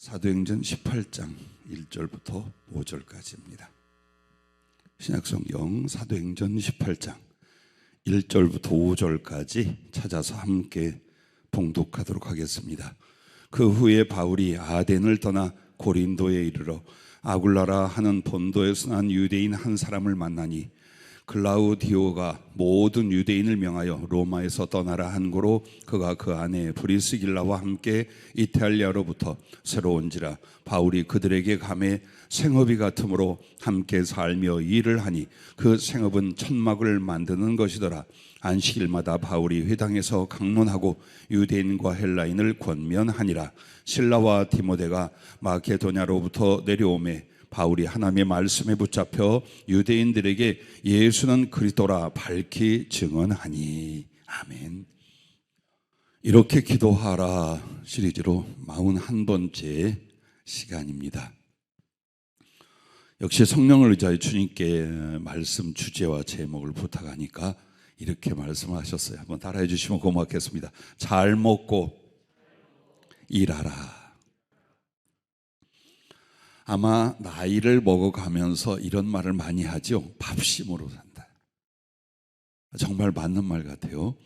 사도행전 18장 1절부터 5절까지입니다. 신약성경 사도행전 18장 1절부터 5절까지 찾아서 함께 봉독하도록 하겠습니다. 그 후에 바울이 아덴을 떠나 고린도에 이르러 아굴라라 하는 본도에서 난 유대인 한 사람을 만나니 글라우디오가 모든 유대인을 명하여 로마에서 떠나라 한 고로 그가 그 아내 브리스길라와 함께 이탈리아로부터 새로 온지라 바울이 그들에게 감해 생업이 같으므로 함께 살며 일을 하니 그 생업은 천막을 만드는 것이더라. 안식일마다 바울이 회당에서 강론하고 유대인과 헬라인을 권면하니라. 실라와 디모데가 마케도냐로부터 내려오매 바울이 하나님의 말씀에 붙잡혀 유대인들에게 예수는 그리스도라 밝히 증언하니. 아멘. 이렇게 기도하라 시리즈로 41번째 시간입니다. 역시 성령을 의지하여 주님께 말씀 주제와 제목을 부탁하니까 이렇게 말씀하셨어요. 한번 따라해 주시면 고맙겠습니다. 잘 먹고 일하라. 아마 나이를 먹어가면서 이런 말을 많이 하죠. 밥심으로 산다. 정말 맞는 말 같아요.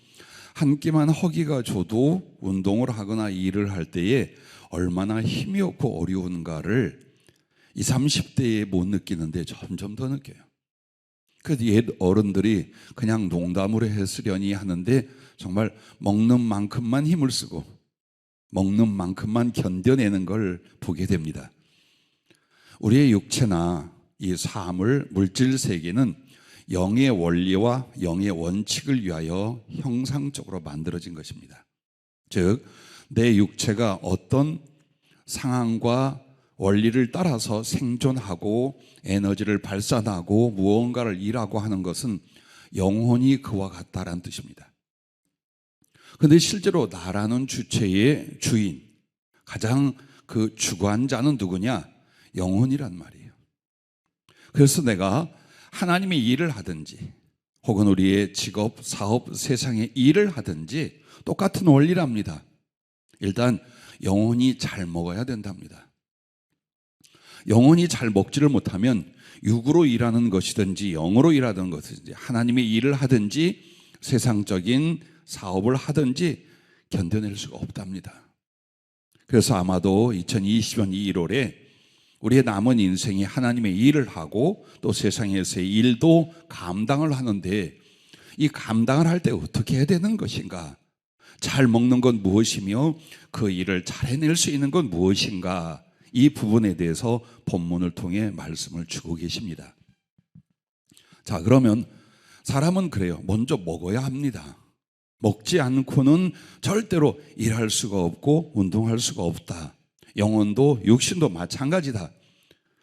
한 끼만 허기가 줘도 운동을 하거나 일을 할 때에 얼마나 힘이 없고 어려운가를 20, 30대에 못 느끼는데 점점 더 느껴요. 그 옛 어른들이 그냥 농담으로 했으려니 하는데 정말 먹는 만큼만 힘을 쓰고 먹는 만큼만 견뎌내는 걸 보게 됩니다. 우리의 육체나 이 삶을 물질 세계는 영의 원리와 영의 원칙을 위하여 형상적으로 만들어진 것입니다. 즉, 내 육체가 어떤 상황과 원리를 따라서 생존하고 에너지를 발산하고 무언가를 일하고 하는 것은 영혼이 그와 같다라는 뜻입니다. 그런데 실제로 나라는 주체의 주인, 가장 그 주관자는 누구냐? 영혼이란 말이에요. 그래서 내가 하나님의 일을 하든지 혹은 우리의 직업, 사업, 세상의 일을 하든지 똑같은 원리랍니다. 일단 영혼이 잘 먹어야 된답니다. 영혼이 잘 먹지를 못하면 육으로 일하는 것이든지 영으로 일하는 것이든지 하나님의 일을 하든지 세상적인 사업을 하든지 견뎌낼 수가 없답니다. 그래서 아마도 2020년 1월에 우리의 남은 인생이 하나님의 일을 하고 또 세상에서의 일도 감당을 하는데 이 감당을 할 때 어떻게 해야 되는 것인가? 잘 먹는 건 무엇이며 그 일을 잘 해낼 수 있는 건 무엇인가? 이 부분에 대해서 본문을 통해 말씀을 주고 계십니다. 자, 그러면 사람은 그래요. 먼저 먹어야 합니다. 먹지 않고는 절대로 일할 수가 없고 운동할 수가 없다. 영혼도 육신도 마찬가지다.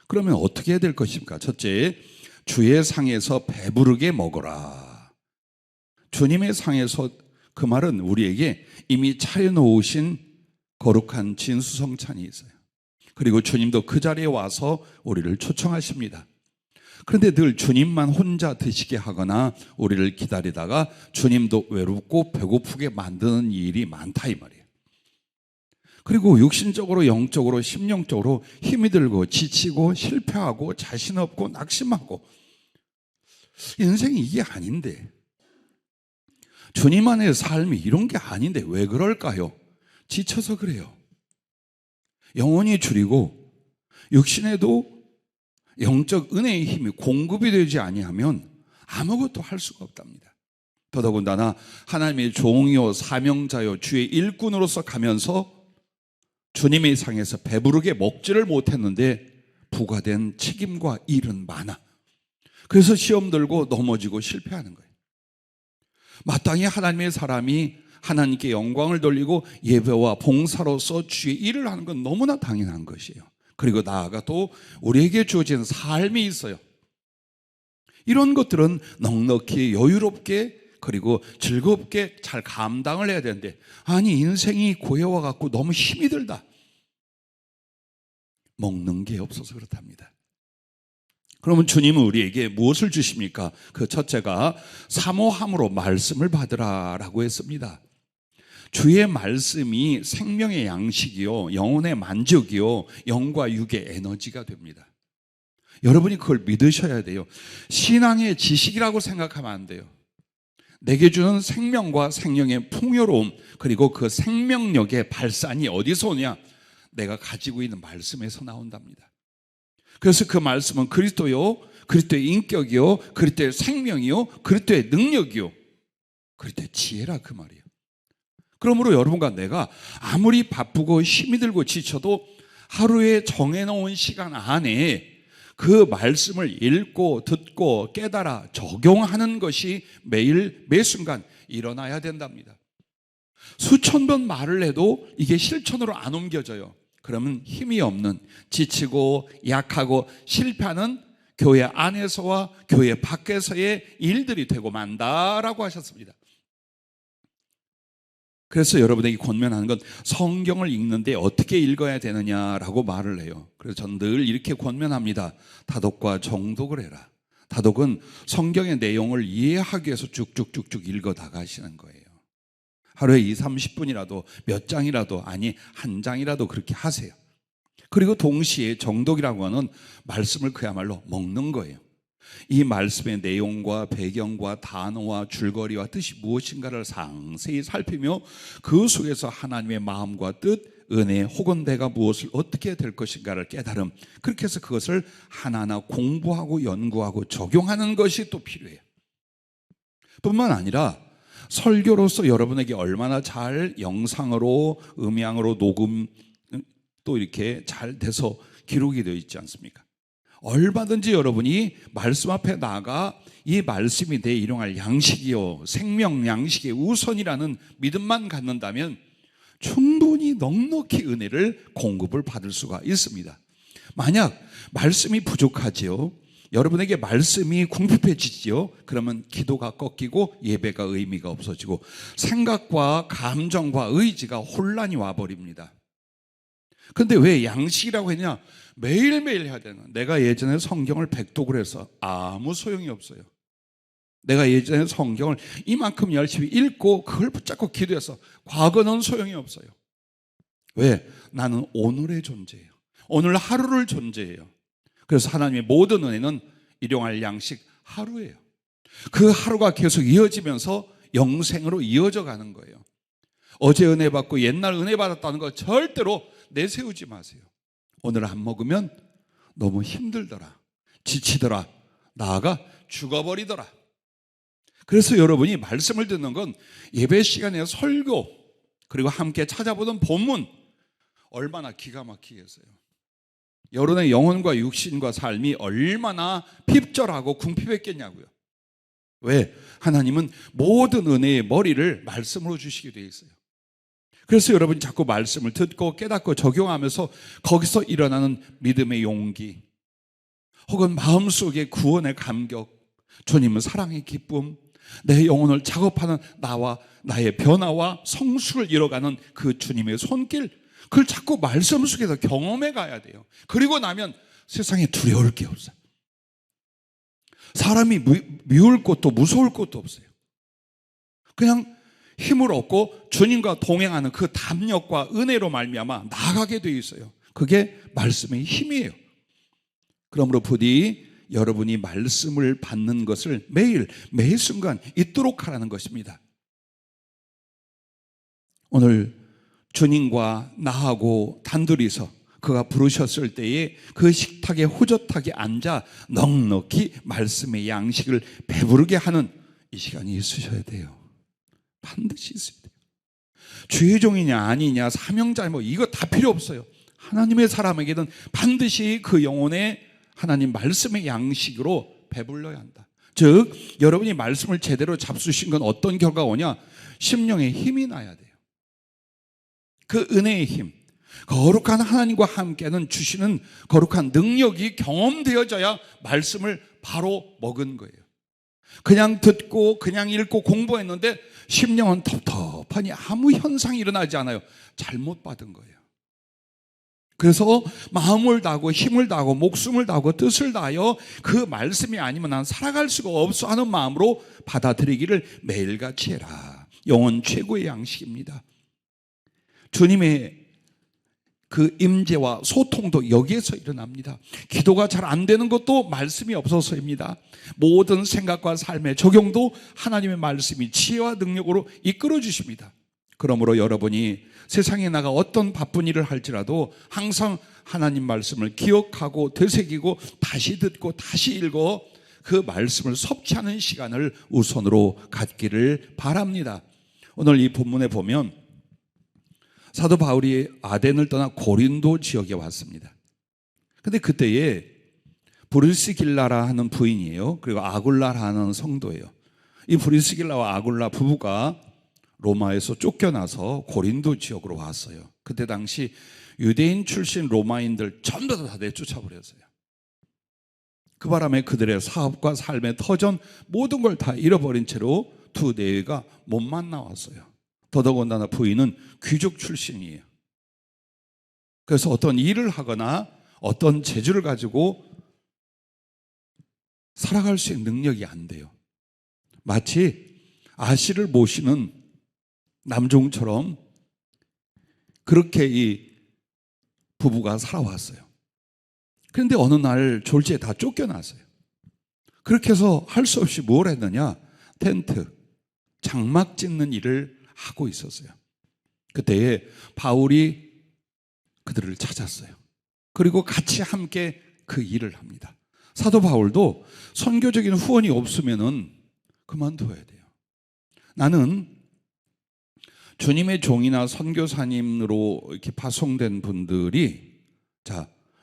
그러면 어떻게 해야 될 것입니까? 첫째, 주의 상에서 배부르게 먹어라. 주님의 상에서, 그 말은 우리에게 이미 차려놓으신 거룩한 진수성찬이 있어요. 그리고 주님도 그 자리에 와서 우리를 초청하십니다. 그런데 늘 주님만 혼자 드시게 하거나 우리를 기다리다가 주님도 외롭고 배고프게 만드는 일이 많다 이 말이에요. 그리고 육신적으로, 영적으로, 심령적으로 힘이 들고 지치고 실패하고 자신 없고 낙심하고 인생이 이게 아닌데, 주님 안의 삶이 이런 게 아닌데 왜 그럴까요? 지쳐서 그래요. 영혼이 줄이고 육신에도 영적 은혜의 힘이 공급이 되지 아니하면 아무것도 할 수가 없답니다. 더더군다나 하나님의 종이요 사명자요 주의 일꾼으로서 가면서 주님의 상에서 배부르게 먹지를 못했는데 부과된 책임과 일은 많아. 그래서 시험 들고 넘어지고 실패하는 거예요. 마땅히 하나님의 사람이 하나님께 영광을 돌리고 예배와 봉사로서 주의 일을 하는 건 너무나 당연한 것이에요. 그리고 나아가 또 우리에게 주어진 삶이 있어요. 이런 것들은 넉넉히 여유롭게 그리고 즐겁게 잘 감당을 해야 되는데, 아니 인생이 고해와 같고 너무 힘이 들다. 먹는 게 없어서 그렇답니다. 그러면 주님은 우리에게 무엇을 주십니까? 그 첫째가 사모함으로 말씀을 받으라라고 했습니다. 주의 말씀이 생명의 양식이요, 영혼의 만족이요, 영과 육의 에너지가 됩니다. 여러분이 그걸 믿으셔야 돼요. 신앙의 지식이라고 생각하면 안 돼요. 내게 주는 생명과 생명의 풍요로움, 그리고 그 생명력의 발산이 어디서 오냐? 내가 가지고 있는 말씀에서 나온답니다. 그래서 그 말씀은 그리스도요, 그리스도의 인격이요, 그리스도의 생명이요, 그리스도의 능력이요, 그리스도의 지혜라 그 말이에요. 그러므로 여러분과 내가 아무리 바쁘고 힘이 들고 지쳐도 하루에 정해놓은 시간 안에 그 말씀을 읽고 듣고 깨달아 적용하는 것이 매일 매순간 일어나야 된답니다. 수천 번 말을 해도 이게 실천으로 안 옮겨져요. 그러면 힘이 없는, 지치고 약하고 실패하는 교회 안에서와 교회 밖에서의 일들이 되고 만다라고 하셨습니다. 그래서 여러분에게 권면하는 건 성경을 읽는데 어떻게 읽어야 되느냐라고 말을 해요. 그래서 전 늘 이렇게 권면합니다. 다독과 정독을 해라. 다독은 성경의 내용을 이해하기 위해서 쭉쭉쭉쭉 읽어 나가시는 거예요. 하루에 20-30분이라도 몇 장이라도, 아니 한 장이라도 그렇게 하세요. 그리고 동시에 정독이라고 하는 말씀을 그야말로 먹는 거예요. 이 말씀의 내용과 배경과 단어와 줄거리와 뜻이 무엇인가를 상세히 살피며 그 속에서 하나님의 마음과 뜻, 은혜 혹은 내가 무엇을 어떻게 될 것인가를 깨달음, 그렇게 해서 그것을 하나하나 공부하고 연구하고 적용하는 것이 또 필요해요. 뿐만 아니라 설교로서 여러분에게 얼마나 잘 영상으로, 음향으로 녹음 또 이렇게 잘 돼서 기록이 되어 있지 않습니까? 얼마든지 여러분이 말씀 앞에 나가 이 말씀이 내 일용할 양식이요, 생명 양식의 우선이라는 믿음만 갖는다면 충분히 넉넉히 은혜를 공급을 받을 수가 있습니다. 만약 말씀이 부족하지요, 여러분에게 말씀이 궁핍해지지요, 그러면 기도가 꺾이고 예배가 의미가 없어지고 생각과 감정과 의지가 혼란이 와버립니다. 근데 왜 양식이라고 했냐? 매일매일 해야 되는. 내가 예전에 성경을 백독을 해서 아무 소용이 없어요. 내가 예전에 성경을 이만큼 열심히 읽고 그걸 붙잡고 기도해서 과거는 소용이 없어요. 왜? 나는 오늘의 존재예요. 오늘 하루를 존재해요. 그래서 하나님의 모든 은혜는 일용할 양식 하루예요. 그 하루가 계속 이어지면서 영생으로 이어져 가는 거예요. 어제 은혜 받고 옛날 은혜 받았다는 거 절대로 내세우지 마세요. 오늘 안 먹으면 너무 힘들더라, 지치더라, 나아가 죽어버리더라. 그래서 여러분이 말씀을 듣는 건 예배 시간에 설교, 그리고 함께 찾아보던 본문, 얼마나 기가 막히겠어요. 여러분의 영혼과 육신과 삶이 얼마나 핍절하고 궁핍했겠냐고요. 왜? 하나님은 모든 은혜의 머리를 말씀으로 주시게 되어 있어요. 그래서 여러분이 자꾸 말씀을 듣고 깨닫고 적용하면서 거기서 일어나는 믿음의 용기, 혹은 마음속의 구원의 감격, 주님은 사랑의 기쁨, 내 영혼을 작업하는 나와 나의 변화와 성수를 이뤄가는 그 주님의 손길, 그걸 자꾸 말씀 속에서 경험해 가야 돼요. 그리고 나면 세상에 두려울 게 없어요. 사람이 미울 것도 무서울 것도 없어요. 그냥 힘을 얻고 주님과 동행하는 그 담력과 은혜로 말미암아 나아가게 되어 있어요. 그게 말씀의 힘이에요. 그러므로 부디 여러분이 말씀을 받는 것을 매일 매 순간 있도록 하라는 것입니다. 오늘 주님과 나하고 단둘이서 그가 부르셨을 때에 그 식탁에 호젓하게 앉아 넉넉히 말씀의 양식을 배부르게 하는 이 시간이 있으셔야 돼요. 반드시 있어야 돼요. 주의 종이냐 아니냐, 사명자 뭐 이거 다 필요 없어요. 하나님의 사람에게는 반드시 그 영혼의 하나님 말씀의 양식으로 배불러야 한다. 즉 여러분이 말씀을 제대로 잡수신 건 어떤 결과가 오냐? 심령의 힘이 나야 돼요. 그 은혜의 힘, 거룩한 하나님과 함께는 주시는 거룩한 능력이 경험되어져야 말씀을 바로 먹은 거예요. 그냥 듣고 그냥 읽고 공부했는데 심령은 텁텁하니 아무 현상이 일어나지 않아요. 잘못 받은 거예요. 그래서 마음을 다하고 힘을 다하고 목숨을 다하고 뜻을 다하여 그 말씀이 아니면 난 살아갈 수가 없어 하는 마음으로 받아들이기를 매일같이 해라. 영혼 최고의 양식입니다. 주님의 그 임재와 소통도 여기에서 일어납니다. 기도가 잘 안 되는 것도 말씀이 없어서입니다. 모든 생각과 삶의 적용도 하나님의 말씀이 지혜와 능력으로 이끌어 주십니다. 그러므로 여러분이 세상에 나가 어떤 바쁜 일을 할지라도 항상 하나님 말씀을 기억하고 되새기고 다시 듣고 다시 읽어 그 말씀을 섭취하는 시간을 우선으로 갖기를 바랍니다. 오늘 이 본문에 보면 사도 바울이 아덴을 떠나 고린도 지역에 왔습니다. 근데 그때에 브리스길라라 하는 부인이에요. 그리고 아굴라라 하는 성도예요. 이 브리스길라와 아굴라 부부가 로마에서 쫓겨나서 고린도 지역으로 왔어요. 그때 당시 유대인 출신 로마인들 전부 다 내쫓아버렸어요. 그 바람에 그들의 사업과 삶의 터전 모든 걸 다 잃어버린 채로 두 내외가 못 만나왔어요. 더더군다나 부인은 귀족 출신이에요. 그래서 어떤 일을 하거나 어떤 재주를 가지고 살아갈 수 있는 능력이 안 돼요. 마치 아씨를 모시는 남종처럼 그렇게 이 부부가 살아왔어요. 그런데 어느 날 졸지에 다 쫓겨났어요. 그렇게 해서 할 수 없이 뭘 했느냐? 텐트, 장막 짓는 일을 하고 있었어요. 그때에 바울이 그들을 찾았어요. 그리고 같이 함께 그 일을 합니다. 사도 바울도 선교적인 후원이 없으면은 그만둬야 돼요. 나는 주님의 종이나 선교사님으로 이렇게 파송된 분들이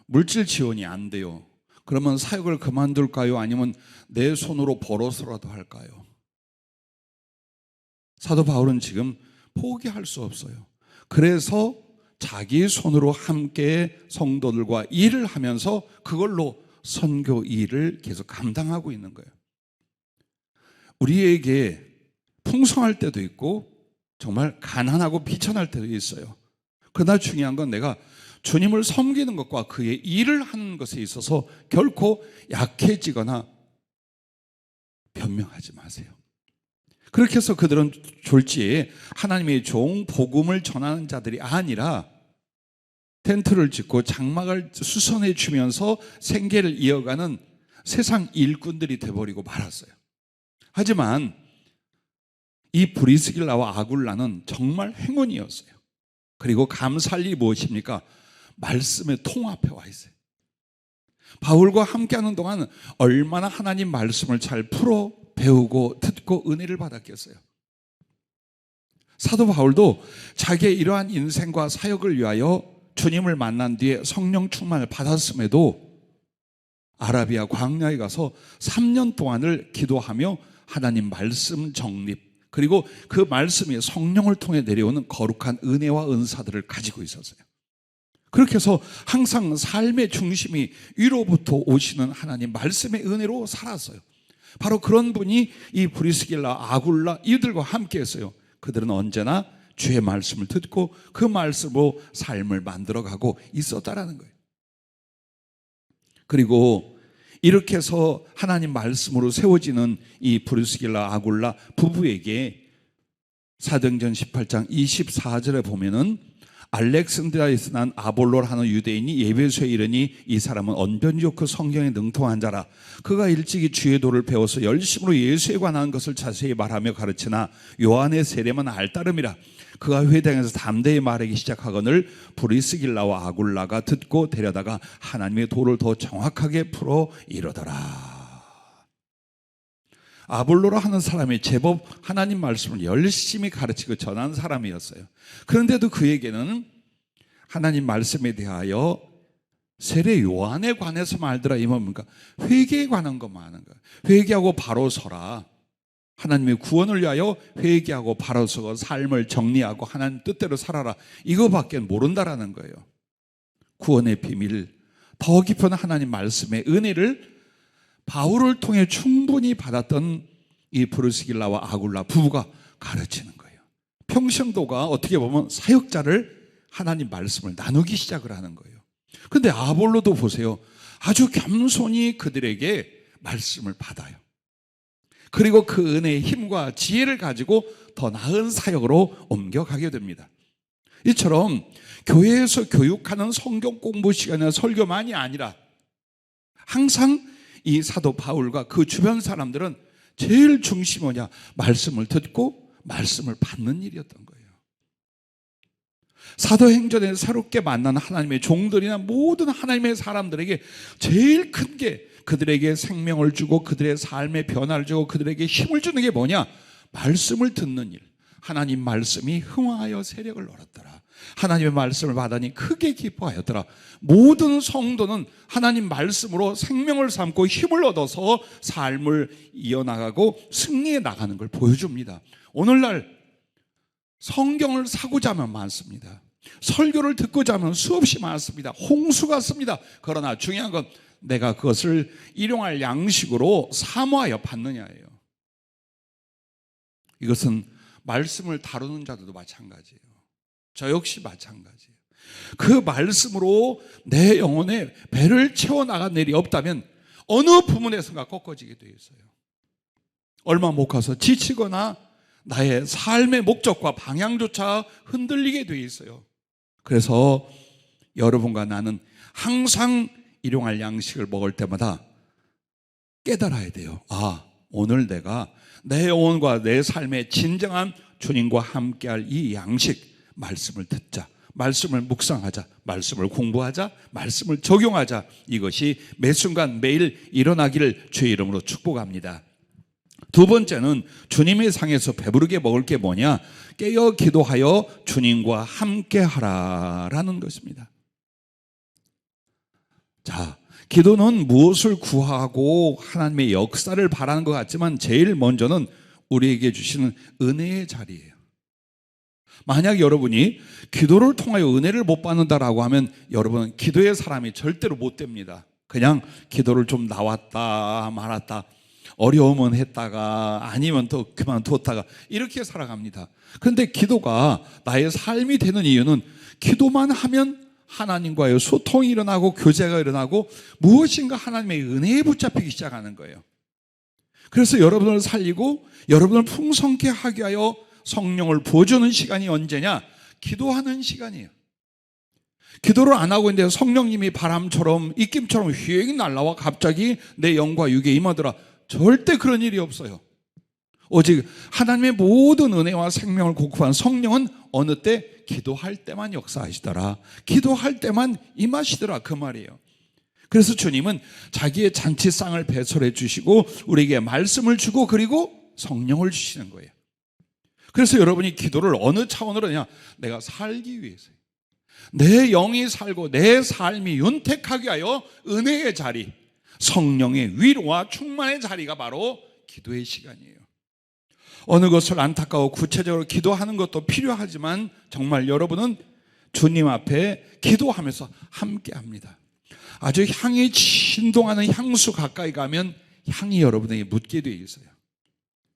물질 지원이 안 돼요. 그러면 사역을 그만둘까요? 아니면 내 손으로 벌어서라도 할까요? 사도 바울은 지금 포기할 수 없어요. 그래서 자기 손으로 함께 성도들과 일을 하면서 그걸로 선교 일을 계속 감당하고 있는 거예요. 우리에게 풍성할 때도 있고 정말 가난하고 비천할 때도 있어요. 그러나 중요한 건 내가 주님을 섬기는 것과 그의 일을 하는 것에 있어서 결코 약해지거나 변명하지 마세요. 그렇게 해서 그들은 졸지에 하나님의 종 복음을 전하는 자들이 아니라 텐트를 짓고 장막을 수선해 주면서 생계를 이어가는 세상 일꾼들이 돼버리고 말았어요. 하지만 이 브리스길라와 아굴라는 정말 행운이었어요. 그리고 감사할 일이 무엇입니까? 말씀의 통합해 와 있어요. 바울과 함께하는 동안 얼마나 하나님 말씀을 잘 풀어 배우고 듣고 은혜를 받았겠어요. 사도 바울도 자기의 이러한 인생과 사역을 위하여 주님을 만난 뒤에 성령 충만을 받았음에도 아라비아 광야에 가서 3년 동안을 기도하며 하나님 말씀 정립, 그리고 그 말씀이 성령을 통해 내려오는 거룩한 은혜와 은사들을 가지고 있었어요. 그렇게 해서 항상 삶의 중심이 위로부터 오시는 하나님 말씀의 은혜로 살았어요. 바로 그런 분이 이 브리스길라, 아굴라 이들과 함께 했어요. 그들은 언제나 주의 말씀을 듣고 그 말씀으로 삶을 만들어가고 있었다라는 거예요. 그리고 이렇게 해서 하나님 말씀으로 세워지는 이 브리스길라, 아굴라 부부에게 사도행전 18장 24절에 보면은 알렉산드리아에서 난 아볼로라 하는 유대인이 예배소에 이르니 이 사람은 언변이 좋고 성경에 능통한 자라. 그가 일찍이 주의 도를 배워서 열심으로 예수에 관한 것을 자세히 말하며 가르치나 요한의 세례만 알따름이라. 그가 회당에서 담대히 말하기 시작하거늘 브리스길라와 아굴라가 듣고 데려다가 하나님의 도를 더 정확하게 풀어 이르더라. 아볼로라 하는 사람이 제법 하나님 말씀을 열심히 가르치고 전한 사람이었어요. 그런데도 그에게는 하나님 말씀에 대하여 세례 요한에 관해서 말더라. 이 뭡니까? 회개에 관한 것만 하는 거예요. 회개하고 바로 서라. 하나님의 구원을 위하여 회개하고 바로 서고 삶을 정리하고 하나님 뜻대로 살아라. 이거밖에 모른다라는 거예요. 구원의 비밀, 더 깊은 하나님 말씀의 은혜를 바울을 통해 충분히 받았던 이 브리스길라와 아굴라 부부가 가르치는 거예요. 평신도가 어떻게 보면 사역자를 하나님 말씀을 나누기 시작을 하는 거예요. 그런데 아볼로도 보세요. 아주 겸손히 그들에게 말씀을 받아요. 그리고 그 은혜의 힘과 지혜를 가지고 더 나은 사역으로 옮겨가게 됩니다. 이처럼 교회에서 교육하는 성경 공부 시간이나 설교만이 아니라 항상 이 사도 바울과 그 주변 사람들은 제일 중심이 뭐냐? 말씀을 듣고 말씀을 받는 일이었던 거예요. 사도행전에 새롭게 만난 하나님의 종들이나 모든 하나님의 사람들에게 제일 큰 게 그들에게 생명을 주고 그들의 삶의 변화를 주고 그들에게 힘을 주는 게 뭐냐? 말씀을 듣는 일. 하나님 말씀이 흥황하여 세력을 얻었더라. 하나님의 말씀을 받으니 크게 기뻐하였더라. 모든 성도는 하나님 말씀으로 생명을 삼고 힘을 얻어서 삶을 이어나가고 승리해 나가는 걸 보여줍니다. 오늘날 성경을 사고자 하면 많습니다. 설교를 듣고자 하면 수없이 많습니다. 홍수 같습니다. 그러나 중요한 건 내가 그것을 일용할 양식으로 사모하여 받느냐예요. 이것은 말씀을 다루는 자들도 마찬가지예요. 저 역시 마찬가지예요. 그 말씀으로 내 영혼에 배를 채워나간 일이 없다면 어느 부분에선가 꺾어지게 되어 있어요. 얼마 못 가서 지치거나 나의 삶의 목적과 방향조차 흔들리게 되어 있어요. 그래서 여러분과 나는 항상 일용할 양식을 먹을 때마다 깨달아야 돼요. 아, 오늘 내가 내 영혼과 내 삶의 진정한 주님과 함께할 이 양식, 말씀을 듣자, 말씀을 묵상하자, 말씀을 공부하자, 말씀을 적용하자. 이것이 매 순간 매일 일어나기를 주의 이름으로 축복합니다. 두 번째는 주님의 상에서 배부르게 먹을 게 뭐냐? 깨어 기도하여 주님과 함께하라라는 것입니다. 자, 기도는 무엇을 구하고 하나님의 역사를 바라는 것 같지만 제일 먼저는 우리에게 주시는 은혜의 자리예요. 만약 여러분이 기도를 통하여 은혜를 못 받는다라고 하면 여러분은 기도의 사람이 절대로 못 됩니다. 그냥 기도를 좀 나왔다 말았다, 어려우면 했다가 아니면 또 그만뒀다가 이렇게 살아갑니다. 그런데 기도가 나의 삶이 되는 이유는 기도만 하면 하나님과의 소통이 일어나고 교제가 일어나고 무엇인가 하나님의 은혜에 붙잡히기 시작하는 거예요. 그래서 여러분을 살리고 여러분을 풍성케 하게 하여 성령을 부어주는 시간이 언제냐? 기도하는 시간이에요. 기도를 안 하고 있는데 성령님이 바람처럼 입김처럼 휙 날라와 갑자기 내 영과 육에 임하더라. 절대 그런 일이 없어요. 오직 하나님의 모든 은혜와 생명을 공급한 성령은 어느 때? 기도할 때만 역사하시더라. 기도할 때만 임하시더라, 그 말이에요. 그래서 주님은 자기의 잔치상을 배설해 주시고 우리에게 말씀을 주고 그리고 성령을 주시는 거예요. 그래서 여러분이 기도를 어느 차원으로 하냐? 내가 살기 위해서요. 내 영이 살고 내 삶이 윤택하게 하여 은혜의 자리, 성령의 위로와 충만의 자리가 바로 기도의 시간이에요. 어느 것을 안타까워 구체적으로 기도하는 것도 필요하지만 정말 여러분은 주님 앞에 기도하면서 함께합니다. 아주 향이 진동하는 향수 가까이 가면 향이 여러분에게 묻게 되어 있어요.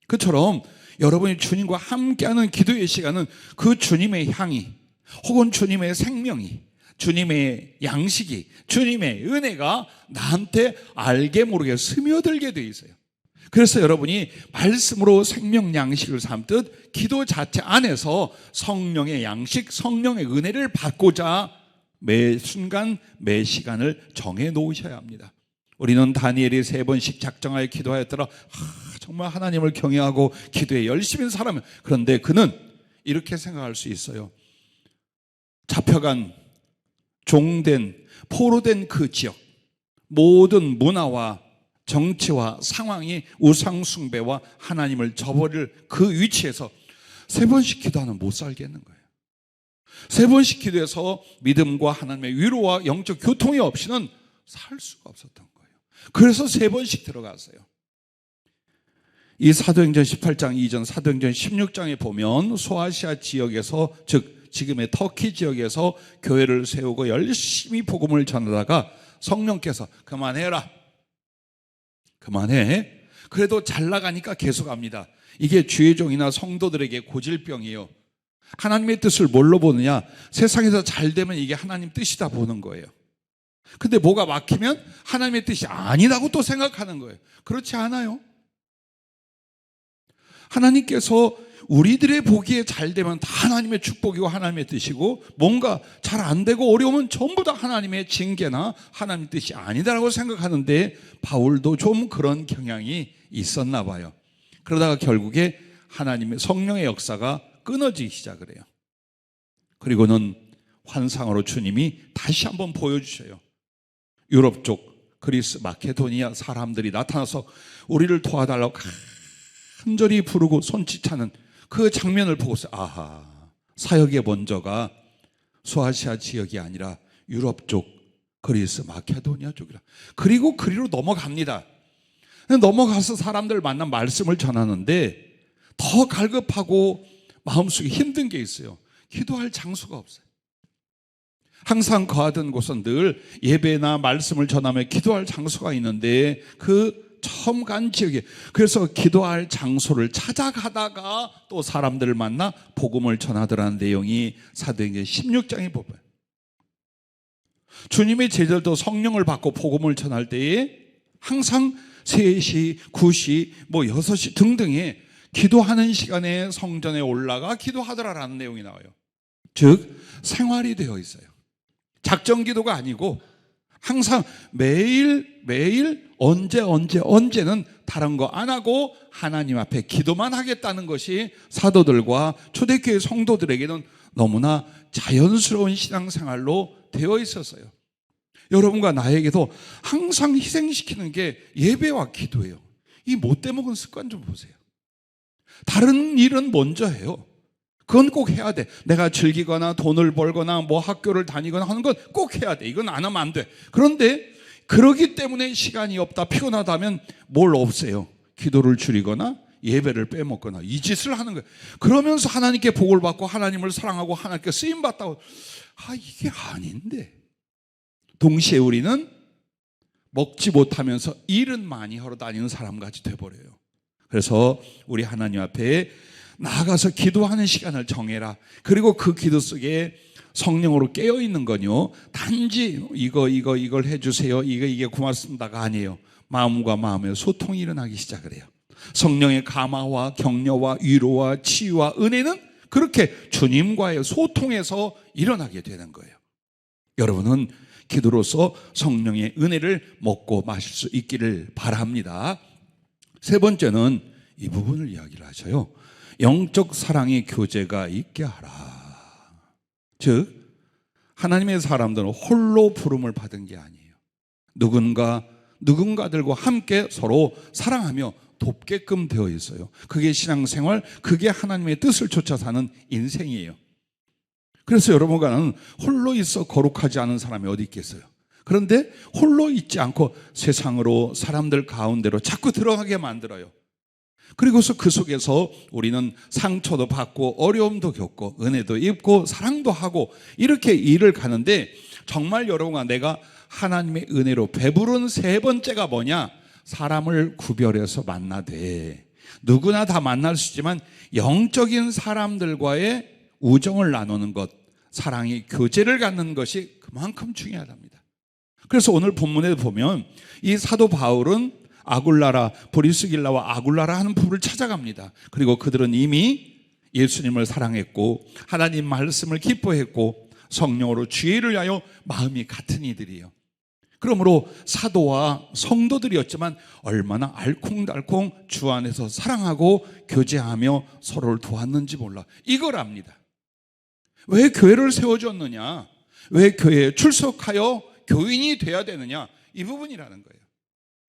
그처럼 여러분이 주님과 함께하는 기도의 시간은 그 주님의 향이 혹은 주님의 생명이, 주님의 양식이, 주님의 은혜가 나한테 알게 모르게 스며들게 되어 있어요. 그래서 여러분이 말씀으로 생명 양식을 삼듯 기도 자체 안에서 성령의 양식, 성령의 은혜를 받고자 매 순간 매 시간을 정해 놓으셔야 합니다. 우리는 다니엘이 3번씩 작정하여 기도하였더라. 정말 하나님을 경외하고 기도에 열심인 사람. 그런데 그는 이렇게 생각할 수 있어요. 잡혀간, 종된, 포로된 그 지역, 모든 문화와 정치와 상황이 우상 숭배와 하나님을 저버릴 그 위치에서 3번씩 기도하면 못 살겠는 거예요. 3번씩 기도해서 믿음과 하나님의 위로와 영적 교통이 없이는 살 수가 없었던 거예요. 그래서 3번씩 들어갔어요. 이 사도행전 18장 이전 사도행전 16장에 보면 소아시아 지역에서, 즉 지금의 터키 지역에서 교회를 세우고 열심히 복음을 전하다가 성령께서 그만해라, 그만해. 그래도 잘 나가니까 계속 합니다. 이게 주의 종이나 성도들에게 고질병이에요. 하나님의 뜻을 뭘로 보느냐? 세상에서 잘 되면 이게 하나님 뜻이다 보는 거예요. 근데 뭐가 막히면 하나님의 뜻이 아니라고 또 생각하는 거예요. 그렇지 않아요. 하나님께서 우리들의 보기에 잘 되면 다 하나님의 축복이고 하나님의 뜻이고, 뭔가 잘 안 되고 어려우면 전부 다 하나님의 징계나 하나님의 뜻이 아니다라고 생각하는데, 바울도 좀 그런 경향이 있었나 봐요. 그러다가 결국에 하나님의 성령의 역사가 끊어지기 시작을 해요. 그리고는 환상으로 주님이 다시 한번 보여주셔요. 유럽 쪽 그리스 마케도니아 사람들이 나타나서 우리를 도와달라고 간절히 부르고 손짓하는 그 장면을 보고서, 아하, 사역의 먼저가 소아시아 지역이 아니라 유럽 쪽 그리스 마케도니아 쪽이라. 그리고 그리로 넘어갑니다. 넘어가서 사람들 만나 말씀을 전하는데 더 갈급하고 마음속에 힘든 게 있어요. 기도할 장소가 없어요. 항상 거하던 곳은 늘 예배나 말씀을 전하며 기도할 장소가 있는데, 그 처음 간 지역에, 그래서 기도할 장소를 찾아가다가 또 사람들을 만나 복음을 전하더라는 내용이 사도행전 16장에 보면, 주님의 제자들도 성령을 받고 복음을 전할 때에 항상 3시, 9시, 6시 등등에 기도하는 시간에 성전에 올라가 기도하더라라는 내용이 나와요. 즉 생활이 되어 있어요. 작정 기도가 아니고 항상 매일 언제는 다른 거 안 하고 하나님 앞에 기도만 하겠다는 것이 사도들과 초대교회 성도들에게는 너무나 자연스러운 신앙생활로 되어 있었어요. 여러분과 나에게도 항상 희생시키는 게 예배와 기도예요. 이 못돼 먹은 습관 좀 보세요. 다른 일은 먼저 해요. 그건 꼭 해야 돼. 내가 즐기거나 돈을 벌거나 학교를 다니거나 하는 건 꼭 해야 돼. 이건 안 하면 안 돼. 그런데 그러기 때문에 시간이 없다, 피곤하다면 뭘 없애요? 기도를 줄이거나 예배를 빼먹거나 이 짓을 하는 거예요. 그러면서 하나님께 복을 받고 하나님을 사랑하고 하나님께 쓰임받다고. 이게 아닌데. 동시에 우리는 먹지 못하면서 일은 많이 하러 다니는 사람같이 돼버려요. 그래서 우리 하나님 앞에 나아가서 기도하는 시간을 정해라. 그리고 그 기도 속에 성령으로 깨어있는 건요, 단지 이걸 해주세요, 이게 고맙습니다가 아니에요. 마음과 마음의 소통이 일어나기 시작을 해요. 성령의 감화와 격려와 위로와 치유와 은혜는 그렇게 주님과의 소통에서 일어나게 되는 거예요. 여러분은 기도로서 성령의 은혜를 먹고 마실 수 있기를 바랍니다. 세 번째는 이 부분을 이야기를 하셔요. 영적 사랑의 교제가 있게 하라. 즉 하나님의 사람들은 홀로 부름을 받은 게 아니에요. 누군가들과 함께 서로 사랑하며 돕게끔 되어 있어요. 그게 신앙생활, 그게 하나님의 뜻을 쫓아 사는 인생이에요. 그래서 여러분과는 홀로 있어 거룩하지 않은 사람이 어디 있겠어요. 그런데 홀로 있지 않고 세상으로, 사람들 가운데로 자꾸 들어가게 만들어요. 그리고서 그 속에서 우리는 상처도 받고 어려움도 겪고 은혜도 입고 사랑도 하고 이렇게 일을 가는데, 정말 여러분과 내가 하나님의 은혜로 배부른 세 번째가 뭐냐? 사람을 구별해서 만나되, 누구나 다 만날 수 있지만 영적인 사람들과의 우정을 나누는 것, 사랑의 교제를 갖는 것이 그만큼 중요하답니다. 그래서 오늘 본문에 보면 이 사도 바울은 아굴라라, 브리스길라와 아굴라라 하는 부부를 찾아갑니다. 그리고 그들은 이미 예수님을 사랑했고 하나님 말씀을 기뻐했고 성령으로 주의를 위하여 마음이 같은 이들이에요. 그러므로 사도와 성도들이었지만 얼마나 알콩달콩 주 안에서 사랑하고 교제하며 서로를 도왔는지 몰라. 이걸 압니다. 왜 교회를 세워줬느냐? 왜 교회에 출석하여 교인이 돼야 되느냐? 이 부분이라는 거예요.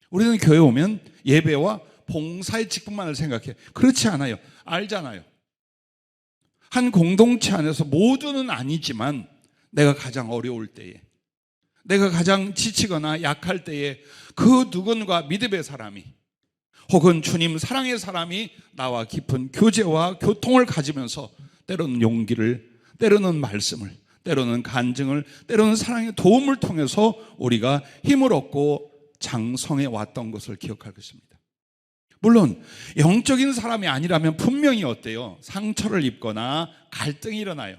우리는 교회 오면 예배와 봉사의 직분만을 생각해. 그렇지 않아요. 알잖아요. 한 공동체 안에서 모두는 아니지만 내가 가장 어려울 때에, 내가 가장 지치거나 약할 때에 그 누군가 믿음의 사람이 혹은 주님 사랑의 사람이 나와 깊은 교제와 교통을 가지면서 때로는 용기를, 때로는 말씀을, 때로는 간증을, 때로는 사랑의 도움을 통해서 우리가 힘을 얻고 장성해 왔던 것을 기억할 것입니다. 물론 영적인 사람이 아니라면 분명히 어때요? 상처를 입거나 갈등이 일어나요.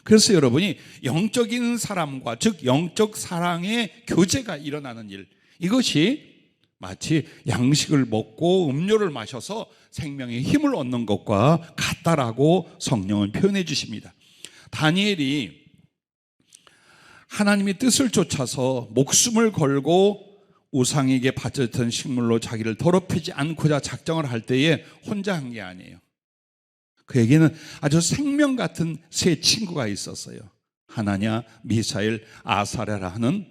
그래서 여러분이 영적인 사람과, 즉 영적 사랑의 교제가 일어나는 일, 이것이 마치 양식을 먹고 음료를 마셔서 생명의 힘을 얻는 것과 같다라고 성령은 표현해 주십니다. 다니엘이 하나님의 뜻을 쫓아서 목숨을 걸고 우상에게 바쳤던 식물로 자기를 더럽히지 않고자 작정을 할 때에 혼자 한 게 아니에요. 그에게는 아주 생명 같은 세 친구가 있었어요. 하나냐, 미사엘, 아사랴라 하는,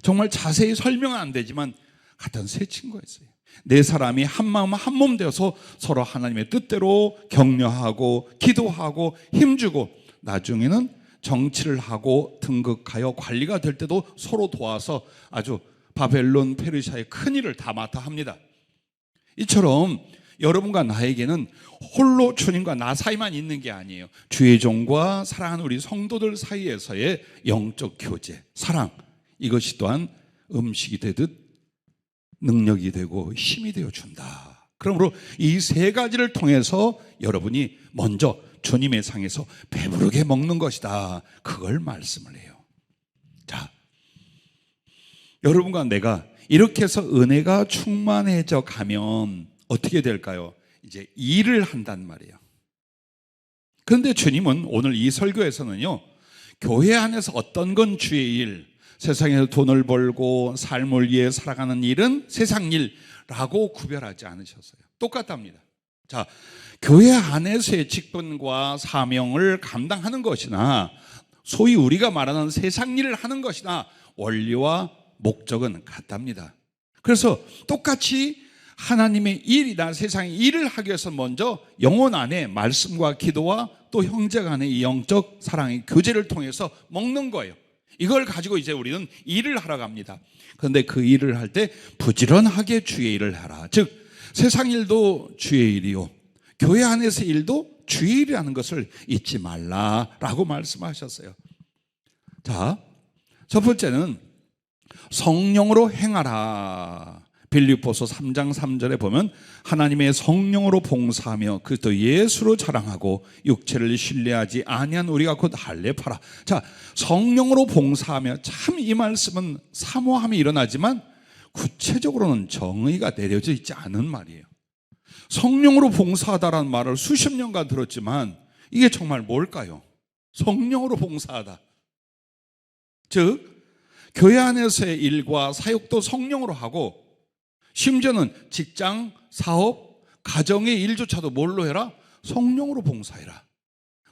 정말 자세히 설명은 안 되지만 같은 세 친구가 있어요. 네 사람이 한 마음 한 몸 되어서 서로 하나님의 뜻대로 격려하고 기도하고 힘주고, 나중에는 정치를 하고 등극하여 관리가 될 때도 서로 도와서 아주 바벨론, 페르시아의 큰 일을 다 맡아 합니다. 이처럼 여러분과 나에게는 홀로 주님과 나 사이만 있는 게 아니에요. 주의 종과 사랑하는 우리 성도들 사이에서의 영적 교제, 사랑, 이것이 또한 음식이 되듯 능력이 되고 힘이 되어준다. 그러므로 이 세 가지를 통해서 여러분이 먼저 주님의 상에서 배부르게 먹는 것이다, 그걸 말씀을 해요. 자, 여러분과 내가 이렇게 해서 은혜가 충만해져 가면 어떻게 될까요? 이제 일을 한단 말이에요. 그런데 주님은 오늘 이 설교에서는요, 교회 안에서 어떤 건 주의 일, 세상에서 돈을 벌고 삶을 위해 살아가는 일은 세상 일라고 구별하지 않으셨어요. 똑같답니다. 자, 교회 안에서의 직분과 사명을 감당하는 것이나 소위 우리가 말하는 세상 일을 하는 것이나 원리와 목적은 같답니다. 그래서 똑같이 하나님의 일이나 세상의 일을 하기 위해서 먼저 영혼 안에 말씀과 기도와 또 형제 간의 이 영적 사랑의 교제를 통해서 먹는 거예요. 이걸 가지고 이제 우리는 일을 하러 갑니다. 그런데 그 일을 할 때 부지런하게 주의 일을 하라. 즉 세상 일도 주의 일이요, 교회 안에서의 일도 주의 일이라는 것을 잊지 말라라고 말씀하셨어요. 자, 첫 번째는 성령으로 행하라. 빌립보서 3장 3절에 보면 하나님의 성령으로 봉사하며 그리스도 예수로 자랑하고 육체를 신뢰하지 아니한 우리가 곧 할례파라. 자, 성령으로 봉사하며, 참 이 말씀은 사모함이 일어나지만 구체적으로는 정의가 내려져 있지 않은 말이에요. 성령으로 봉사하다라는 말을 수십 년간 들었지만 이게 정말 뭘까요? 성령으로 봉사하다, 즉 교회 안에서의 일과 사역도 성령으로 하고, 심지어는 직장, 사업, 가정의 일조차도 뭘로 해라? 성령으로 봉사해라.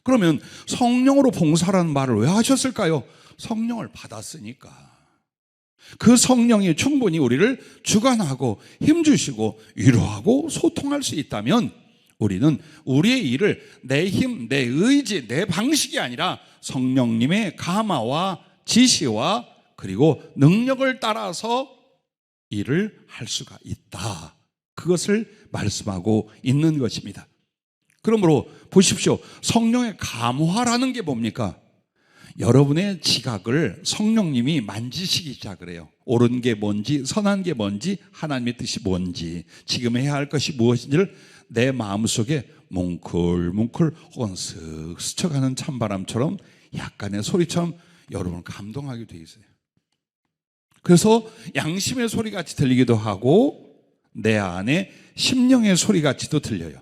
그러면 성령으로 봉사라는 말을 왜 하셨을까요? 성령을 받았으니까. 그 성령이 충분히 우리를 주관하고 힘주시고 위로하고 소통할 수 있다면 우리는 우리의 일을 내 힘, 내 의지, 내 방식이 아니라 성령님의 감화와 지시와 그리고 능력을 따라서 일을 할 수가 있다, 그것을 말씀하고 있는 것입니다. 그러므로 보십시오. 성령의 감화라는 게 뭡니까? 여러분의 지각을 성령님이 만지시기 시작을 해요. 옳은 게 뭔지, 선한 게 뭔지, 하나님의 뜻이 뭔지, 지금 해야 할 것이 무엇인지를 내 마음속에 뭉클뭉클 혹은 슥 스쳐가는 찬바람처럼 약간의 소리처럼 여러분을 감동하게 돼 있어요. 그래서 양심의 소리같이 들리기도 하고 내 안에 심령의 소리같이도 들려요.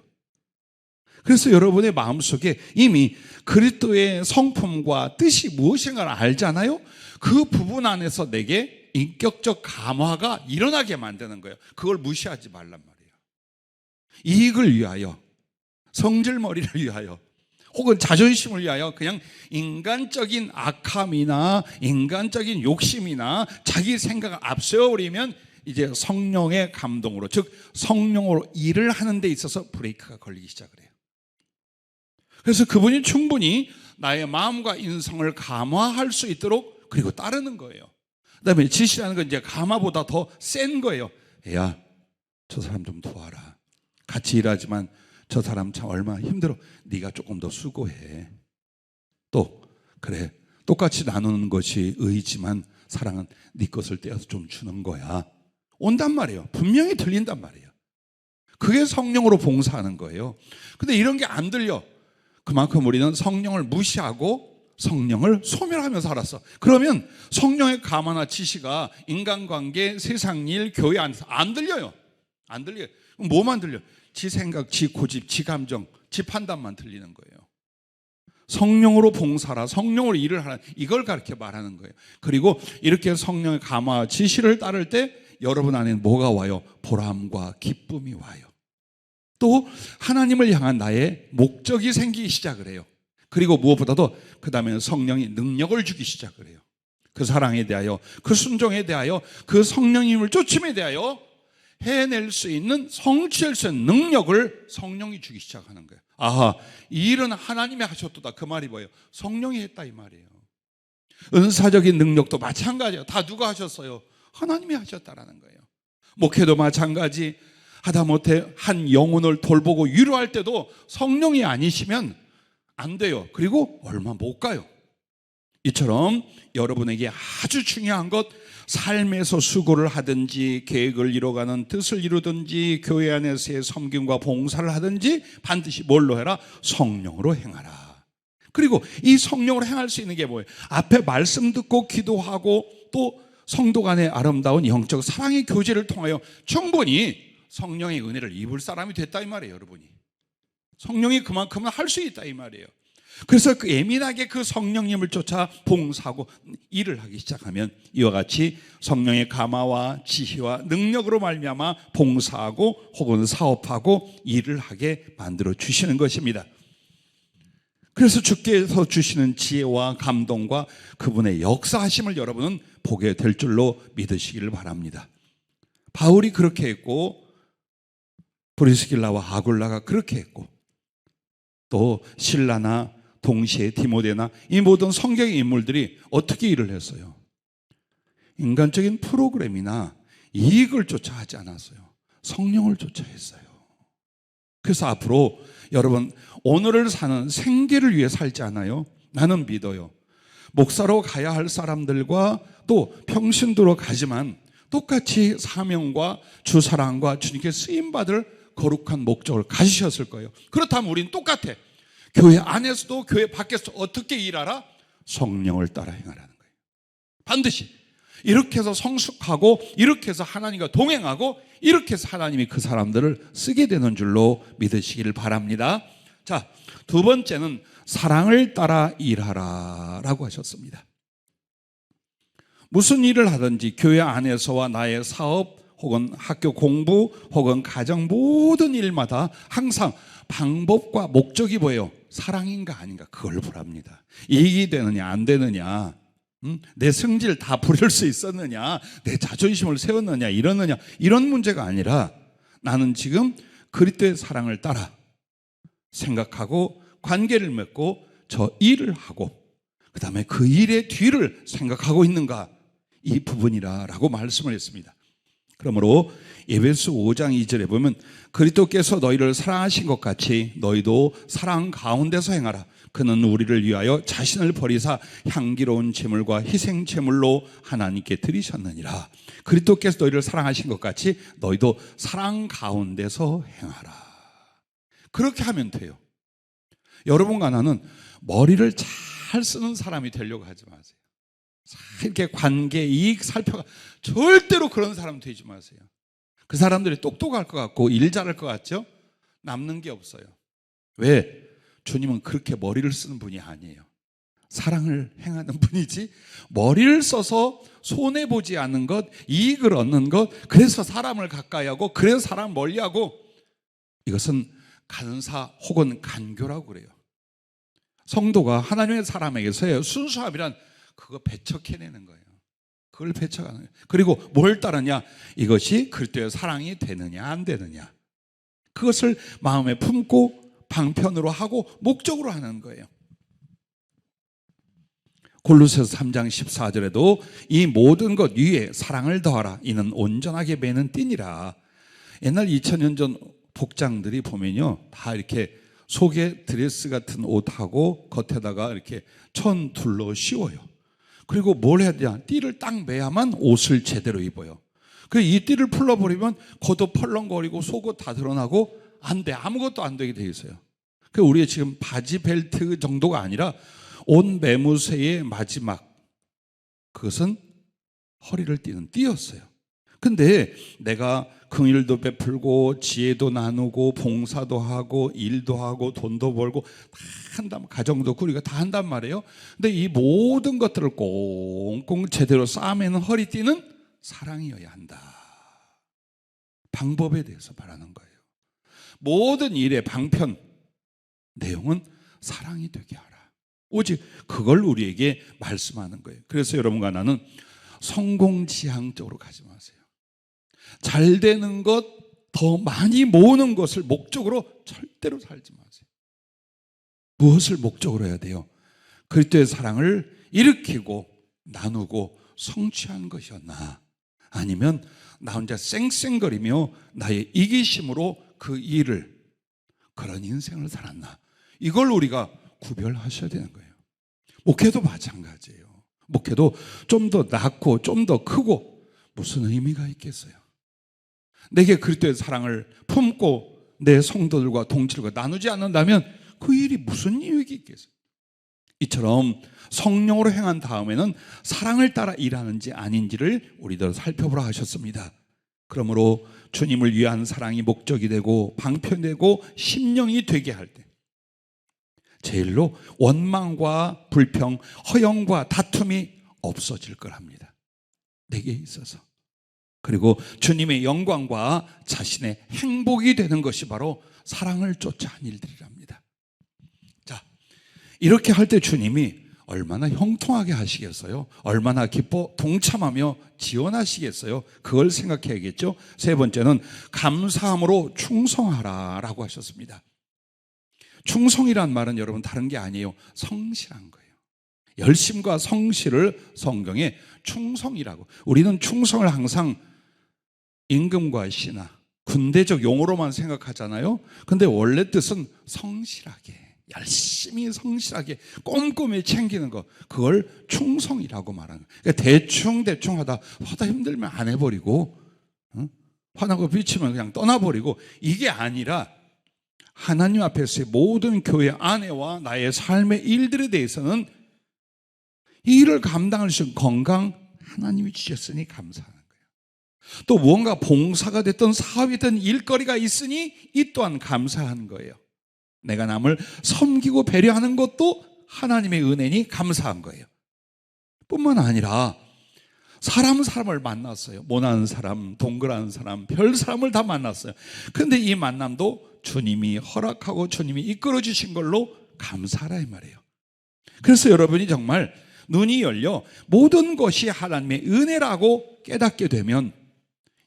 그래서 여러분의 마음속에 이미 그리스도의 성품과 뜻이 무엇인가를 알잖아요. 그 부분 안에서 내게 인격적 감화가 일어나게 만드는 거예요. 그걸 무시하지 말란 말이에요. 이익을 위하여, 성질머리를 위하여, 혹은 자존심을 위하여 그냥 인간적인 악함이나 인간적인 욕심이나 자기 생각을 앞세워버리면 이제 성령의 감동으로, 즉 성령으로 일을 하는 데 있어서 브레이크가 걸리기 시작을 해요. 그래서 그분이 충분히 나의 마음과 인성을 감화할 수 있도록 그리고 따르는 거예요. 그 다음에 지시라는 건 이제 감화보다 더 센 거예요. 야, 저 사람 좀 도와라. 같이 일하지만 저 사람 참 얼마나 힘들어. 네가 조금 더 수고해. 또 그래, 똑같이 나누는 것이 의지만 사랑은 네 것을 떼어서 좀 주는 거야. 온단 말이에요. 분명히 들린단 말이에요. 그게 성령으로 봉사하는 거예요. 근데 이런 게 안 들려. 그만큼 우리는 성령을 무시하고 성령을 소멸하며 살았어. 그러면 성령의 감화나 지시가 인간관계, 세상일, 교회 안에서 안 들려요. 안 들려요. 뭐만 들려? 지 생각, 지 고집, 지 감정, 지 판단만 들리는 거예요. 성령으로 봉사라, 성령으로 일을 하라, 이걸 가르쳐 말하는 거예요. 그리고 이렇게 성령의 감화, 지시를 따를 때 여러분 안에 뭐가 와요? 보람과 기쁨이 와요. 또 하나님을 향한 나의 목적이 생기기 시작을 해요. 그리고 무엇보다도 그 다음에 성령이 능력을 주기 시작을 해요. 그 사랑에 대하여, 그 순종에 대하여, 그 성령님을 쫓음에 대하여 해낼 수 있는, 성취할 수 있는 능력을 성령이 주기 시작하는 거예요. 아하, 이 일은 하나님이 하셨도다, 그 말이 뭐예요? 성령이 했다, 이 말이에요. 은사적인 능력도 마찬가지예요. 다 누가 하셨어요? 하나님이 하셨다라는 거예요. 목회도 마찬가지. 하다못해 한 영혼을 돌보고 위로할 때도 성령이 아니시면 안 돼요. 그리고 얼마 못 가요. 이처럼 여러분에게 아주 중요한 것, 삶에서 수고를 하든지 계획을 이뤄가는 뜻을 이루든지 교회 안에서의 섬김과 봉사를 하든지 반드시 뭘로 해라? 성령으로 행하라. 그리고 이 성령으로 행할 수 있는 게 뭐예요? 앞에 말씀 듣고 기도하고 또 성도 간의 아름다운 영적 사랑의 교제를 통하여 충분히 성령의 은혜를 입을 사람이 됐다, 이 말이에요. 여러분이 성령이 그만큼은 할 수 있다, 이 말이에요. 그래서 그 예민하게 그 성령님을 쫓아 봉사하고 일을 하기 시작하면 이와 같이 성령의 감화와 지시와 능력으로 말미암아 봉사하고 혹은 사업하고 일을 하게 만들어 주시는 것입니다. 그래서 주께서 주시는 지혜와 감동과 그분의 역사하심을 여러분은 보게 될 줄로 믿으시기를 바랍니다. 바울이 그렇게 했고 브리스길라와 아굴라가 그렇게 했고 또 실라나 동시에 디모데나 이 모든 성경의 인물들이 어떻게 일을 했어요? 인간적인 프로그램이나 이익을 쫓아 하지 않았어요. 성령을 쫓아 했어요. 그래서 앞으로 여러분 오늘을 사는 생계를 위해 살지 않아요? 나는 믿어요. 목사로 가야 할 사람들과 또 평신도로 가지만 똑같이 사명과 주사랑과 주님께 쓰임받을 거룩한 목적을 가지셨을 거예요. 그렇다면 우리는 똑같아. 교회 안에서도 교회 밖에서도 어떻게 일하라? 성령을 따라 행하라는 거예요. 반드시 이렇게 해서 성숙하고 이렇게 해서 하나님과 동행하고 이렇게 해서 하나님이 그 사람들을 쓰게 되는 줄로 믿으시기를 바랍니다. 자, 두 번째는 사랑을 따라 일하라 라고 하셨습니다. 무슨 일을 하든지 교회 안에서와 나의 사업 혹은 학교 공부 혹은 가정 모든 일마다 항상 방법과 목적이 뭐예요? 사랑인가 아닌가 그걸 보랍니다. 이익이 되느냐 안 되느냐, 내 성질 다 부릴 수 있었느냐, 내 자존심을 세웠느냐 이러느냐 이런 문제가 아니라 나는 지금 그리스도의 사랑을 따라 생각하고 관계를 맺고 저 일을 하고 그 다음에 그 일의 뒤를 생각하고 있는가, 이 부분이라고 말씀을 했습니다. 그러므로 에베소 5장 2절에 보면 그리스도께서 너희를 사랑하신 것 같이 너희도 사랑 가운데서 행하라. 그는 우리를 위하여 자신을 버리사 향기로운 제물과 희생 제물로 하나님께 드리셨느니라. 그리스도께서 너희를 사랑하신 것 같이 너희도 사랑 가운데서 행하라. 그렇게 하면 돼요. 여러분과 나는 머리를 잘 쓰는 사람이 되려고 하지 마세요. 이렇게 관계, 이익 살펴가 절대로 그런 사람 되지 마세요. 그 사람들이 똑똑할 것 같고 일 잘할 것 같죠? 남는 게 없어요. 왜? 주님은 그렇게 머리를 쓰는 분이 아니에요. 사랑을 행하는 분이지 머리를 써서 손해보지 않는 것, 이익을 얻는 것, 그래서 사람을 가까이 하고 그래서 사람 멀리하고, 이것은 간사 혹은 간교라고 그래요. 성도가 하나님의 사람에게서의 순수함이란 그거 배척해내는 거예요. 그걸 배척하는 거예요. 그리고 뭘 따르냐? 이것이 그리스도의 사랑이 되느냐 안 되느냐, 그것을 마음에 품고 방편으로 하고 목적으로 하는 거예요. 골로새서 3장 14절에도 이 모든 것 위에 사랑을 더하라. 이는 온전하게 매는 띠니라. 옛날 2000년 전 복장들이 보면요, 다 이렇게 속에 드레스 같은 옷하고 겉에다가 이렇게 천 둘러 씌워요. 그리고 뭘 해야 되냐? 띠를 딱 매야만 옷을 제대로 입어요. 이 띠를 풀러버리면 겉옷 펄렁거리고 속옷 다 드러나고 안 돼. 아무것도 안 되게 돼 있어요. 우리가 지금 바지 벨트 정도가 아니라 온 매무새의 마지막, 그것은 허리를 띠는 띠였어요. 근데 내가 긍휼도 베풀고 지혜도 나누고 봉사도 하고 일도 하고 돈도 벌고 다 한단, 가정도 꾸리고 다 한단 말이에요. 근데 이 모든 것들을 꽁꽁 제대로 싸매는 허리띠는 사랑이어야 한다. 방법에 대해서 말하는 거예요. 모든 일의 방편, 내용은 사랑이 되게 하라. 오직 그걸 우리에게 말씀하는 거예요. 그래서 여러분과 나는 성공지향적으로 가지 마세요. 잘 되는 것, 더 많이 모으는 것을 목적으로 절대로 살지 마세요. 무엇을 목적으로 해야 돼요? 그리스도의 사랑을 일으키고 나누고 성취하는 것이었나? 아니면 나 혼자 쌩쌩거리며 나의 이기심으로 그 일을, 그런 인생을 살았나? 이걸 우리가 구별하셔야 되는 거예요. 목회도 마찬가지예요. 목회도 좀 더 낮고 좀 더 크고 무슨 의미가 있겠어요? 내게 그리스도의 사랑을 품고 내 성도들과 동질과 나누지 않는다면 그 일이 무슨 유익이 있겠어요? 이처럼 성령으로 행한 다음에는 사랑을 따라 일하는지 아닌지를 우리도 살펴보라 하셨습니다. 그러므로 주님을 위한 사랑이 목적이 되고 방편되고 심령이 되게 할 때, 제일로 원망과 불평, 허영과 다툼이 없어질 거랍니다. 내게 있어서. 그리고 주님의 영광과 자신의 행복이 되는 것이 바로 사랑을 쫓아한 일들이랍니다. 자, 이렇게 할 때 주님이 얼마나 형통하게 하시겠어요? 얼마나 기뻐 동참하며 지원하시겠어요? 그걸 생각해야겠죠. 세 번째는 감사함으로 충성하라 라고 하셨습니다. 충성이란 말은 여러분 다른 게 아니에요. 성실한 거예요. 열심과 성실을 성경에 충성이라고. 우리는 충성을 항상 임금과 신하, 군대적 용어로만 생각하잖아요. 근데 원래 뜻은 성실하게, 열심히 성실하게 꼼꼼히 챙기는 것, 그걸 충성이라고 말하는 거예요. 그러니까 대충 하다 힘들면 안 해버리고, 화나고 비치면 그냥 떠나버리고, 이게 아니라 하나님 앞에서의 모든 교회 안에와 나의 삶의 일들에 대해서는 이 일을 감당할 수 있는 건강 하나님이 주셨으니 감사하는 거예요. 또 무언가 봉사가 됐든 사업이든 일거리가 있으니 이 또한 감사하는 거예요. 내가 남을 섬기고 배려하는 것도 하나님의 은혜니 감사한 거예요. 뿐만 아니라 사람을 만났어요. 모난 사람, 동그란 사람, 별 사람을 다 만났어요. 그런데 이 만남도 주님이 허락하고 주님이 이끌어 주신 걸로 감사하라 이 말이에요. 그래서 여러분이 정말 눈이 열려 모든 것이 하나님의 은혜라고 깨닫게 되면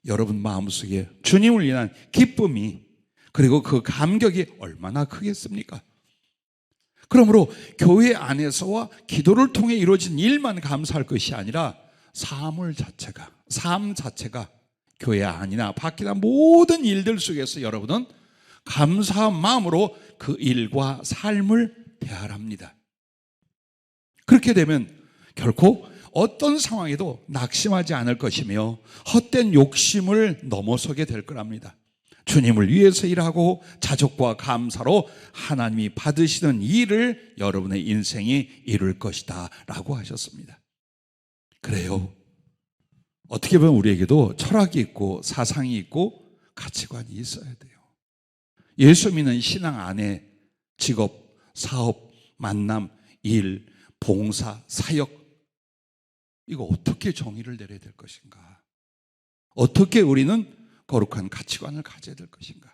여러분 마음속에 주님을 위한 기쁨이, 그리고 그 감격이 얼마나 크겠습니까? 그러므로 교회 안에서와 기도를 통해 이루어진 일만 감사할 것이 아니라 삶 자체가 교회 안이나 밖이나 모든 일들 속에서 여러분은 감사한 마음으로 그 일과 삶을 대하랍니다. 그렇게 되면 결코 어떤 상황에도 낙심하지 않을 것이며 헛된 욕심을 넘어서게 될 거랍니다. 주님을 위해서 일하고 자족과 감사로 하나님이 받으시는 일을 여러분의 인생이 이룰 것이다 라고 하셨습니다. 그래요. 어떻게 보면 우리에게도 철학이 있고 사상이 있고 가치관이 있어야 돼요. 예수 믿는 신앙 안에 직업, 사업, 만남, 일, 봉사, 사역, 이거 어떻게 정의를 내려야 될 것인가? 어떻게 우리는 거룩한 가치관을 가져야 될 것인가?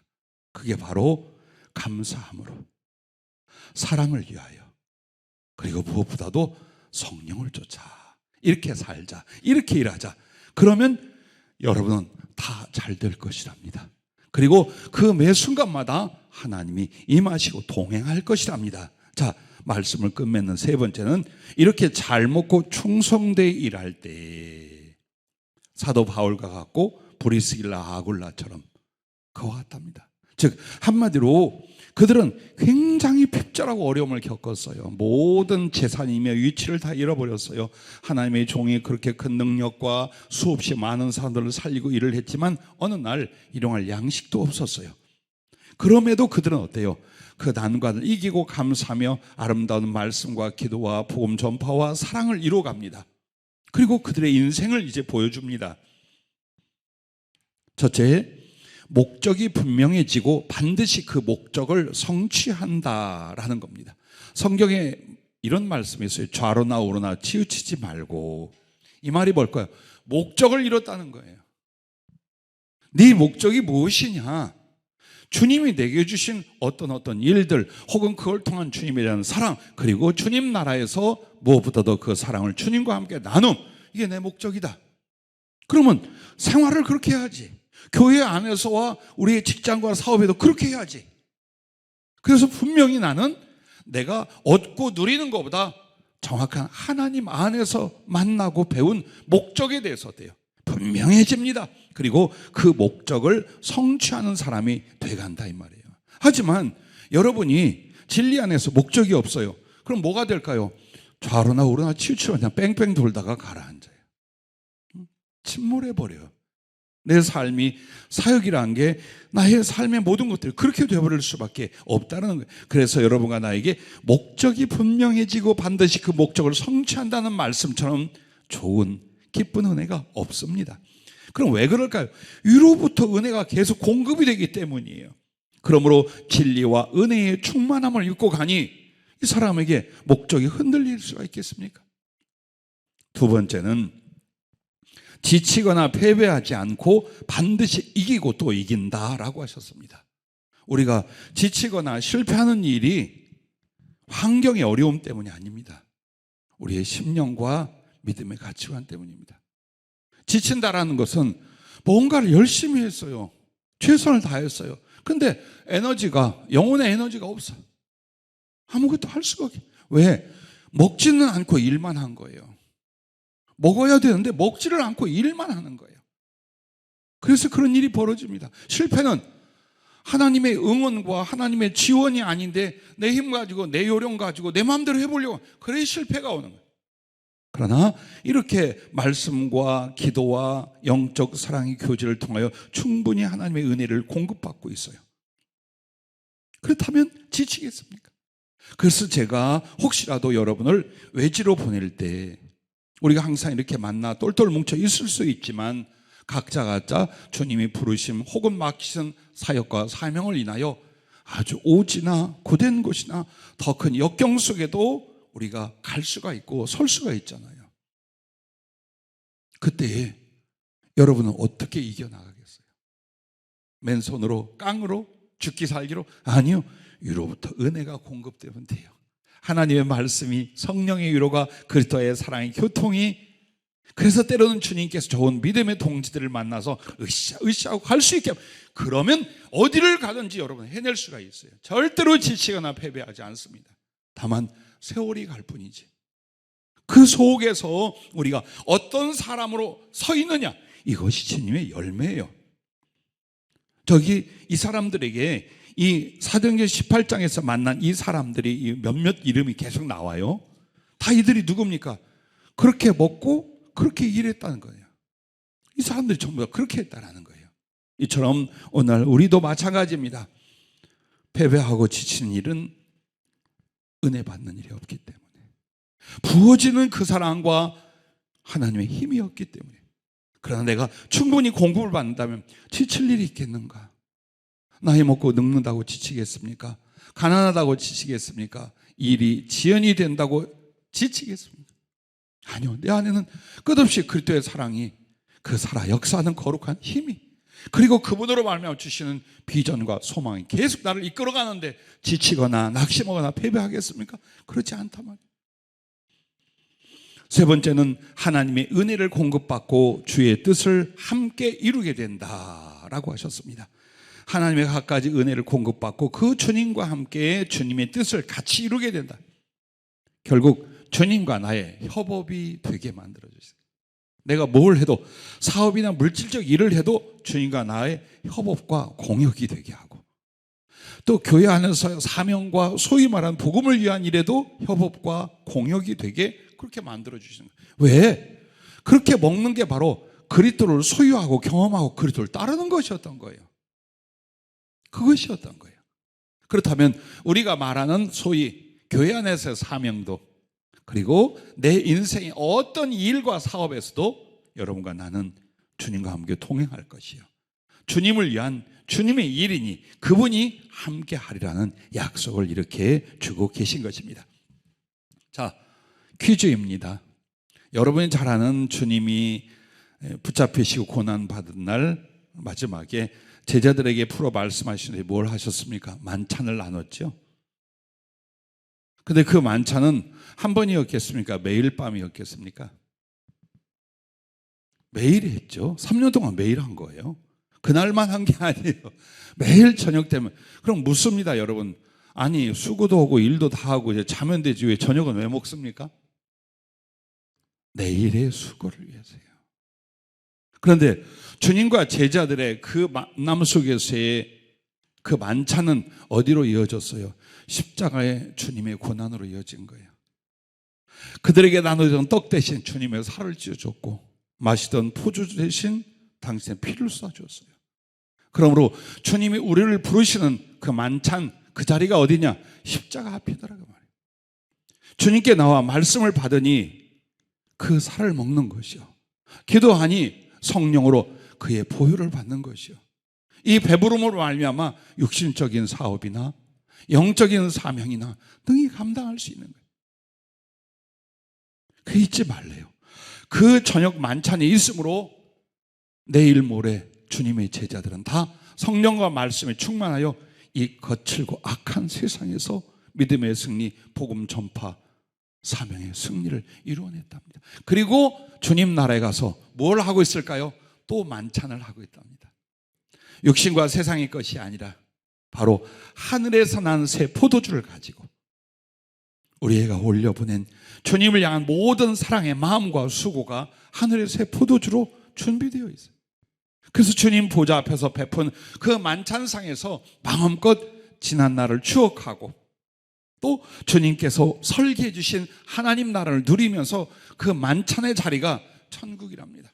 그게 바로 감사함으로, 사랑을 위하여, 그리고 무엇보다도 성령을 쫓아 이렇게 살자, 이렇게 일하자. 그러면 여러분은 다 잘 될 것이랍니다. 그리고 그 매 순간마다 하나님이 임하시고 동행할 것이랍니다. 자, 말씀을 끝맺는 세 번째는 이렇게 잘 먹고 충성되게 일할 때 사도 바울과 같고 브리스길라 아굴라처럼 그와 같답니다. 즉 한마디로 그들은 굉장히 핍절하고 어려움을 겪었어요. 모든 재산이며 위치를 다 잃어버렸어요. 하나님의 종이 그렇게 큰 능력과 수없이 많은 사람들을 살리고 일을 했지만 어느 날 일용할 양식도 없었어요. 그럼에도 그들은 어때요? 그 난관을 이기고 감사하며 아름다운 말씀과 기도와 복음 전파와 사랑을 이루어갑니다. 그리고 그들의 인생을 이제 보여줍니다. 첫째, 목적이 분명해지고 반드시 그 목적을 성취한다라는 겁니다. 성경에 이런 말씀이 있어요. 좌로나 우로나 치우치지 말고. 이 말이 뭘까요? 목적을 이뤘다는 거예요. 네 목적이 무엇이냐? 주님이 내게 주신 어떤 일들, 혹은 그걸 통한 주님에 대한 사랑, 그리고 주님 나라에서 무엇보다도 그 사랑을 주님과 함께 나눔, 이게 내 목적이다. 그러면 생활을 그렇게 해야지. 교회 안에서와 우리의 직장과 사업에도 그렇게 해야지. 그래서 분명히 나는 내가 얻고 누리는 것보다 정확한 하나님 안에서 만나고 배운 목적에 대해서 어때요? 분명해집니다. 그리고 그 목적을 성취하는 사람이 돼간다 이 말이에요. 하지만 여러분이 진리 안에서 목적이 없어요. 그럼 뭐가 될까요? 좌로나 우로나 치우치고 그냥 뺑뺑 돌다가 가라앉아요. 침몰해버려요. 내 삶이 사역이라는 게 나의 삶의 모든 것들이 그렇게 되어버릴 수밖에 없다는 거예요. 그래서 여러분과 나에게 목적이 분명해지고 반드시 그 목적을 성취한다는 말씀처럼 좋은 기쁜 은혜가 없습니다. 그럼 왜 그럴까요? 위로부터 은혜가 계속 공급이 되기 때문이에요. 그러므로 진리와 은혜의 충만함을 입고 가니 이 사람에게 목적이 흔들릴 수가 있겠습니까? 두 번째는 지치거나 패배하지 않고 반드시 이기고 또 이긴다라고 하셨습니다. 우리가 지치거나 실패하는 일이 환경의 어려움 때문이 아닙니다. 우리의 심령과 믿음의 가치관 때문입니다. 지친다라는 것은 뭔가를 열심히 했어요. 최선을 다했어요. 근데 영혼의 에너지가 없어. 아무것도 할 수가 없게. 왜? 먹지는 않고 일만 한 거예요. 먹어야 되는데 먹지를 않고 일만 하는 거예요. 그래서 그런 일이 벌어집니다. 실패는 하나님의 응원과 하나님의 지원이 아닌데 내 힘 가지고 내 요령 가지고 내 마음대로 해보려고, 그래 실패가 오는 거예요. 그러나 이렇게 말씀과 기도와 영적 사랑의 교제를 통하여 충분히 하나님의 은혜를 공급받고 있어요. 그렇다면 지치겠습니까? 그래서 제가 혹시라도 여러분을 외지로 보낼 때 우리가 항상 이렇게 만나 똘똘 뭉쳐 있을 수 있지만 각자 주님이 부르심 혹은 맡기신 사역과 사명을 인하여 아주 오지나 고된 곳이나 더 큰 역경 속에도 우리가 갈 수가 있고 설 수가 있잖아요. 그때 여러분은 어떻게 이겨나가겠어요? 맨손으로 깡으로 죽기 살기로? 아니요. 위로부터 은혜가 공급되면 돼요. 하나님의 말씀이, 성령의 위로가, 그리스도의 사랑의 교통이, 그래서 때로는 주님께서 좋은 믿음의 동지들을 만나서 으쌰하고 갈 수 있게, 그러면 어디를 가든지 여러분 해낼 수가 있어요. 절대로 지치거나 패배하지 않습니다. 다만 세월이 갈 뿐이지. 그 속에서 우리가 어떤 사람으로 서 있느냐, 이것이 주님의 열매예요. 이 사람들에게 이 사도행전 18장에서 만난 이 사람들이 몇몇 이름이 계속 나와요. 다 이들이 누굽니까? 그렇게 먹고 그렇게 일했다는 거예요. 이 사람들이 전부 다 그렇게 했다는 거예요. 이처럼 오늘 우리도 마찬가지입니다. 패배하고 지치는 일은 은혜 받는 일이 없기 때문에, 부어지는 그 사랑과 하나님의 힘이 없기 때문에. 그러나 내가 충분히 공급을 받는다면 지칠 일이 있겠는가? 나이 먹고 늙는다고 지치겠습니까? 가난하다고 지치겠습니까? 일이 지연이 된다고 지치겠습니까? 아니요. 내 안에는 끝없이 그리스도의 사랑이, 그 살아 역사하는 거룩한 힘이, 그리고 그분으로 말미암아 주시는 비전과 소망이 계속 나를 이끌어가는데 지치거나 낙심하거나 패배하겠습니까? 그렇지 않단 말이에요. 세 번째는 하나님의 은혜를 공급받고 주의 뜻을 함께 이루게 된다라고 하셨습니다. 하나님의 갖가지 은혜를 공급받고 그 주님과 함께 주님의 뜻을 같이 이루게 된다. 결국 주님과 나의 협업이 되게 만들어주세요. 내가 뭘 해도, 사업이나 물질적 일을 해도 주님과 나의 협업과 공역이 되게 하고, 또 교회 안에서 사명과 소위 말하는 복음을 위한 일에도 협업과 공역이 되게 그렇게 만들어주시는 거예요. 왜? 그렇게 먹는 게 바로 그리스도를 소유하고 경험하고 그리스도를 따르는 것이었던 거예요. 그것이었던 거예요. 그렇다면 우리가 말하는 소위 교회 안에서의 사명도, 그리고 내 인생의 어떤 일과 사업에서도 여러분과 나는 주님과 함께 동행할 것이요, 주님을 위한 주님의 일이니 그분이 함께 하리라는 약속을 이렇게 주고 계신 것입니다. 자, 퀴즈입니다. 여러분이 잘 아는 주님이 붙잡히시고 고난받은 날 마지막에 제자들에게 풀어 말씀하시는데 뭘 하셨습니까? 만찬을 나눴죠. 근데 그 만찬은 한 번이었겠습니까? 매일 밤이었겠습니까? 매일 했죠. 3년 동안 매일 한 거예요. 그날만 한 게 아니에요. 매일 저녁 되면. 그럼 묻습니다, 여러분. 아니, 수고도 하고 일도 다 하고 이제 자면 되지 왜 저녁은 왜 먹습니까? 내일의 수고를 위해서요. 그런데 주님과 제자들의 그 만남 속에서의 그 만찬은 어디로 이어졌어요? 십자가의 주님의 고난으로 이어진 거예요. 그들에게 나누던 떡 대신 주님의 살을 찢어줬고, 마시던 포주 대신 당신의 피를 쏟아주었어요. 그러므로 주님이 우리를 부르시는 그 만찬, 그 자리가 어디냐? 십자가 앞이더라고 말이에요. 주님께 나와 말씀을 받으니 그 살을 먹는 것이요, 기도하니 성령으로 그의 보혈을 받는 것이요, 이 배부름으로 말미암아 육신적인 사업이나 영적인 사명이나 등이 감당할 수 있는 거예요. 그 잊지 말래요. 그 저녁 만찬이 있으므로 내일 모레 주님의 제자들은 다 성령과 말씀에 충만하여 이 거칠고 악한 세상에서 믿음의 승리, 복음 전파, 사명의 승리를 이루어냈답니다. 그리고 주님 나라에 가서 뭘 하고 있을까요? 또 만찬을 하고 있답니다. 육신과 세상의 것이 아니라 바로 하늘에서 난 새 포도주를 가지고 우리가 올려보낸 주님을 향한 모든 사랑의 마음과 수고가 하늘의 새 포도주로 준비되어 있어요. 그래서 주님 보좌 앞에서 베푼 그 만찬상에서 마음껏 지난 날을 추억하고, 또 주님께서 설계해 주신 하나님 나라를 누리면서 그 만찬의 자리가 천국이랍니다.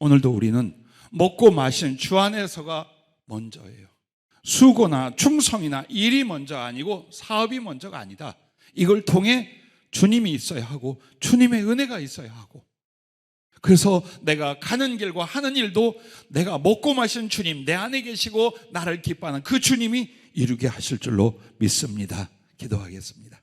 오늘도 우리는 먹고 마시는 주 안에서가 먼저예요. 수고나 충성이나 일이 먼저가 아니고 사업이 먼저가 아니다. 이걸 통해 주님이 있어야 하고 주님의 은혜가 있어야 하고, 그래서 내가 가는 길과 하는 일도 내가 먹고 마시는 주님, 내 안에 계시고 나를 기뻐하는 그 주님이 이루게 하실 줄로 믿습니다. 기도하겠습니다.